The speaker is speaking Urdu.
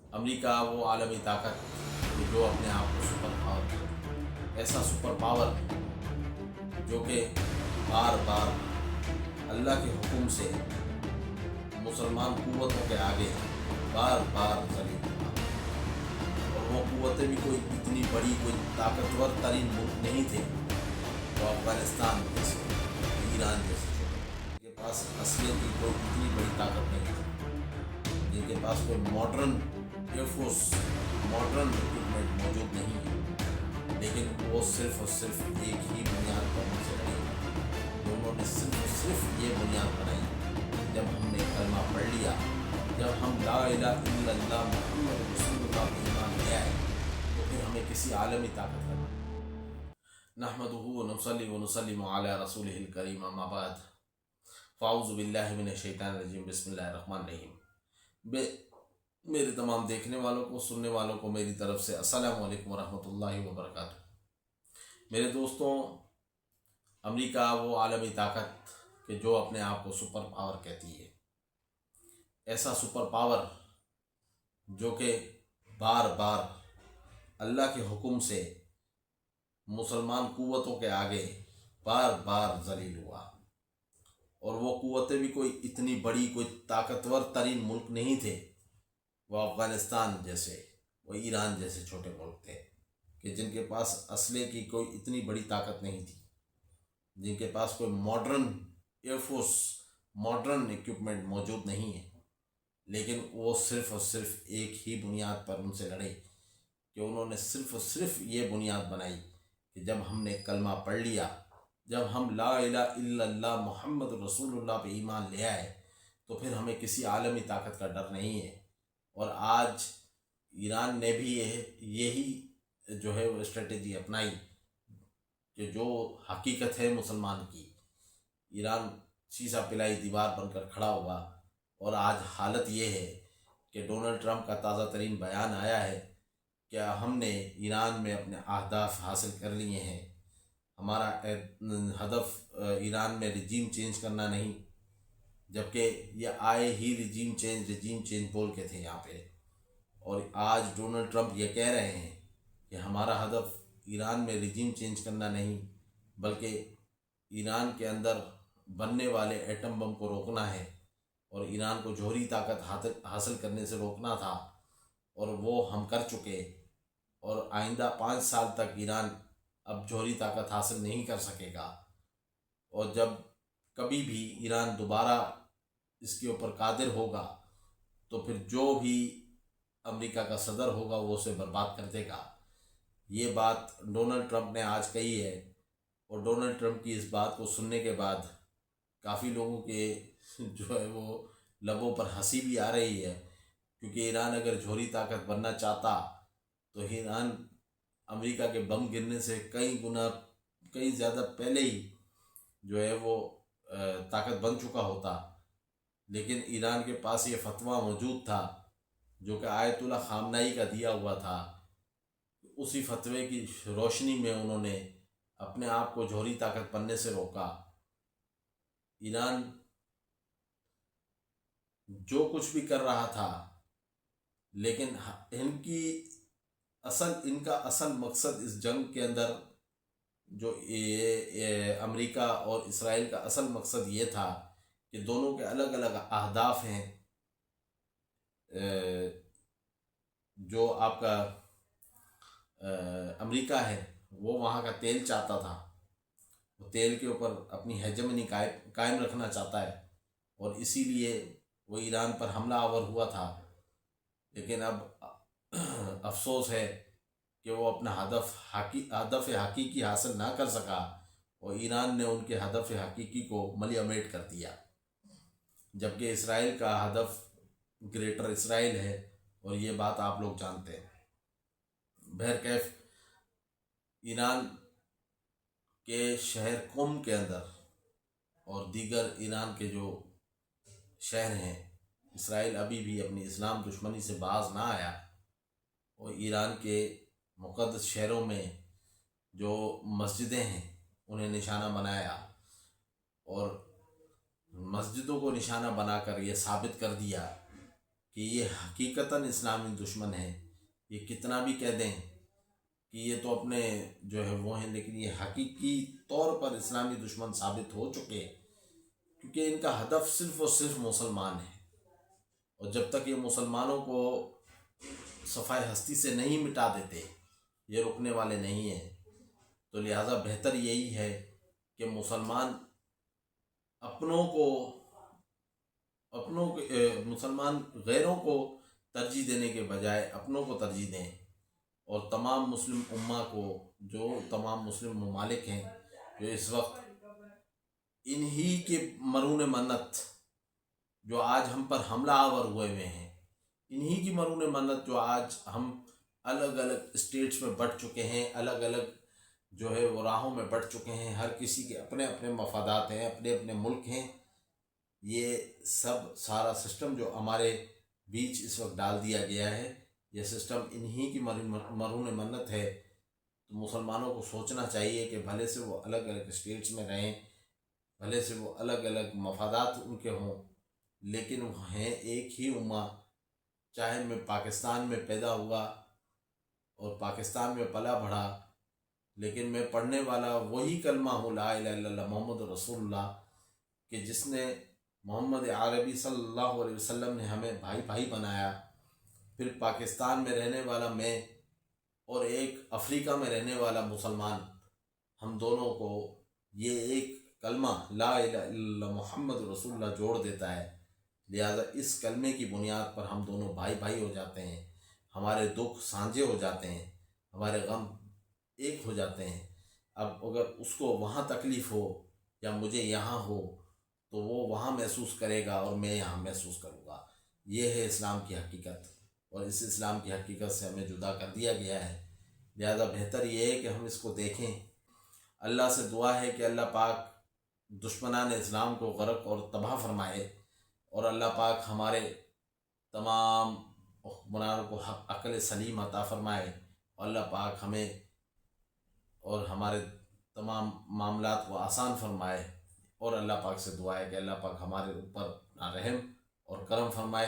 امریکہ وہ عالمی طاقت کہ جو اپنے آپ کو سپر پاور کرتی ہے، ایسا سپر پاور جو کہ بار بار اللہ کے حکم سے مسلمان قوتوں کے آگے بار بار ذلیل ہوا، اور وہ قوتیں بھی کوئی اتنی بڑی، کوئی طاقتور ترین ملک نہیں تھے، وہ افغانستان جیسے، ایران جیسے چھوٹے ملک، جن کے پاس اسلحے کی کوئی اتنی بڑی طاقت نہیں تھی، جن کے پاس کوئی modern air force, modern equipment موجود نہیں ہے، لیکن وہ صرف اور صرف ایک ہی بنیاد پر مجھ سے لڑے، کہ انہوں نے صرف اور صرف یہ بنیاد بنائی کہ جب ہم نے کلمہ پڑھ لیا، جب ہم لا الہ الا اللہ محمد رسول اللہ پہ ایمان لے آئے، تو پھر ہمیں کسی عالمی طاقت کا نحمدہ ونصلی ونسلم علی رسولہ الکریم، اما بعد، فاعوذ باللہ من الشیطان الرجیم، بسم اللہ الرحمن الرحیم۔ میرے تمام دیکھنے والوں کو، سننے والوں کو میری طرف سے السلام علیکم ورحمۃ اللہ وبرکاتہ۔ میرے دوستوں، امریکہ وہ عالمی طاقت کہ جو اپنے آپ کو سپر پاور کہتی ہے، ایسا سپر پاور جو کہ بار بار اللہ کے حکم سے مسلمان قوتوں کے آگے بار بار ذلیل ہوا، اور وہ قوتیں بھی کوئی اتنی بڑی، کوئی طاقتور ترین ملک نہیں تھے، وہ افغانستان جیسے، وہ ایران جیسے چھوٹے ملک تھے، کہ جن کے پاس اسلحے کی کوئی اتنی بڑی طاقت نہیں تھی، جن کے پاس کوئی modern air force, modern equipment موجود نہیں ہے، لیکن وہ صرف اور صرف ایک ہی بنیاد پر ان سے لڑے، کہ انہوں نے صرف اور صرف یہ بنیاد بنائی کہ جب ہم نے کلمہ پڑھ لیا، جب ہم لا الہ الا اللہ محمد رسول اللہ پہ ایمان لے آئے، تو پھر ہمیں کسی عالمی طاقت کا ڈر نہیں ہے۔ اور آج ایران نے بھی یہی جو ہے وہ اسٹریٹجی اپنائی، کہ جو حقیقت ہے مسلمان کی، ایران شیشہ پلائی دیوار بن کر کھڑا ہوا، اور آج حالت یہ ہے کہ ڈونلڈ ٹرمپ کا تازہ ترین بیان آیا ہے کہ ہم نے ایران میں اپنے اہداف حاصل کر لیے ہیں، ہمارا ہدف ایران میں رجیم چینج کرنا نہیں، جبکہ یہ آئے ہی رجیم چینج بول کے تھے یہاں پہ، اور آج ڈونلڈ ٹرمپ یہ کہہ رہے ہیں کہ ہمارا ہدف ایران میں رجیم چینج کرنا نہیں، بلکہ ایران کے اندر بننے والے ایٹم بم کو روکنا ہے، اور ایران کو جوہری طاقت حاصل کرنے سے روکنا تھا، اور وہ ہم کر چکے، اور آئندہ 5 سال تک ایران اب جوہری طاقت حاصل نہیں کر سکے گا، اور جب کبھی بھی ایران دوبارہ اس کے اوپر قادر ہوگا تو پھر جو بھی امریکہ کا صدر ہوگا وہ اسے برباد کر دے گا۔ یہ بات ڈونلڈ ٹرمپ نے آج کہی ہے، اور ڈونلڈ ٹرمپ کی اس بات کو سننے کے بعد کافی لوگوں کے جو ہے وہ لبوں پر ہنسی بھی آ رہی ہے، کیونکہ ایران اگر جوہری طاقت بننا چاہتا تو ایران امریکہ کے بم گرنے سے کئی زیادہ پہلے ہی جو ہے وہ طاقت بن چکا ہوتا، لیکن ایران کے پاس یہ فتویٰ موجود تھا جو کہ آیت اللہ خامنائی کا دیا ہوا تھا، اسی فتوے کی روشنی میں انہوں نے اپنے آپ کو جوہری طاقت بننے سے روکا۔ ایران جو کچھ بھی کر رہا تھا، لیکن ان کا اصل مقصد اس جنگ کے اندر، جو امریکہ اور اسرائیل کا اصل مقصد یہ تھا کہ دونوں کے الگ الگ اہداف ہیں۔ جو آپ کا امریکہ ہے وہ وہاں کا تیل چاہتا تھا، وہ تیل کے اوپر اپنی ہیجمنی قائم رکھنا چاہتا ہے، اور اسی لیے وہ ایران پر حملہ آور ہوا تھا، لیکن اب افسوس ہے کہ وہ اپنا ہدف حقیقی حاصل نہ کر سکا، اور ایران نے ان کے ہدف حقیقی کو ملیع میٹ کر دیا، جبکہ اسرائیل کا ہدف گریٹر اسرائیل ہے، اور یہ بات آپ لوگ جانتے ہیں۔ بہرکیف ایران کے شہر قم کے اندر اور دیگر ایران کے جو شہر ہیں، اسرائیل ابھی بھی اپنی اسلام دشمنی سے باز نہ آیا، اور ایران کے مقدس شہروں میں جو مسجدیں ہیں انہیں نشانہ بنایا، اور مسجدوں کو نشانہ بنا کر یہ ثابت کر دیا کہ یہ حقیقتاً اسلامی دشمن ہے. یہ کتنا بھی کہہ دیں کہ یہ تو اپنے جو ہے وہ ہیں، لیکن یہ حقیقی طور پر اسلامی دشمن ثابت ہو چکے، کیونکہ ان کا ہدف صرف اور صرف مسلمان ہے. اور جب تک یہ مسلمانوں کو صفائے ہستی سے نہیں مٹا دیتے، یہ رکنے والے نہیں ہیں. تو لہٰذا بہتر یہی ہے کہ مسلمان مسلمان غیروں کو ترجیح دینے کے بجائے اپنوں کو ترجیح دیں، اور تمام مسلم امہ کو، جو تمام مسلم ممالک ہیں جو اس وقت انہی کے مرہون منت جو آج ہم پر حملہ آور ہوئے ہیں، انہی کی مرہون منت جو آج ہم الگ الگ اسٹیٹس میں بٹ چکے ہیں، الگ الگ جو ہے وہ راہوں میں بٹ چکے ہیں، ہر کسی کے اپنے اپنے مفادات ہیں، اپنے اپنے ملک ہیں. یہ سب سارا سسٹم جو ہمارے بیچ اس وقت ڈال دیا گیا ہے، یہ سسٹم انہی کی مرہون منت ہے. تو مسلمانوں کو سوچنا چاہیے کہ بھلے سے وہ الگ الگ اسٹیٹس میں رہیں، بھلے سے وہ الگ الگ مفادات ان کے ہوں، لیکن وہ ہیں ایک ہی امہ. چاہے میں پاکستان میں پیدا ہوا اور پاکستان میں پلا بڑھا، لیکن میں پڑھنے والا وہی کلمہ ہوں، لا الہ الا اللہ محمد رسول اللہ، کہ جس نے محمد عربی صلی اللہ علیہ وسلم نے ہمیں بھائی بھائی بنایا. پھر پاکستان میں رہنے والا میں اور ایک افریقہ میں رہنے والا مسلمان، ہم دونوں کو یہ ایک کلمہ لا الہ الا اللہ محمد رسول اللہ جوڑ دیتا ہے. لہذا اس کلمے کی بنیاد پر ہم دونوں بھائی بھائی ہو جاتے ہیں، ہمارے دکھ سانجھے ہو جاتے ہیں، ہمارے غم ایک ہو جاتے ہیں. اب اگر اس کو وہاں تکلیف ہو یا مجھے یہاں ہو تو وہ وہاں محسوس کرے گا اور میں یہاں محسوس کروں گا. یہ ہے اسلام کی حقیقت، اور اس اسلام کی حقیقت سے ہمیں جدا کر دیا گیا ہے. لہذا بہتر یہ ہے کہ ہم اس کو دیکھیں. اللہ سے دعا ہے کہ اللہ پاک دشمنان اسلام کو غرق اور تباہ فرمائے، اور اللہ پاک ہمارے تمام حکمرانوں کو عقل سلیم عطا فرمائے، اور اللہ پاک ہمیں اور ہمارے تمام معاملات کو آسان فرمائے. اور اللہ پاک سے دعا ہے کہ اللہ پاک ہمارے اوپر رحم اور کرم فرمائے.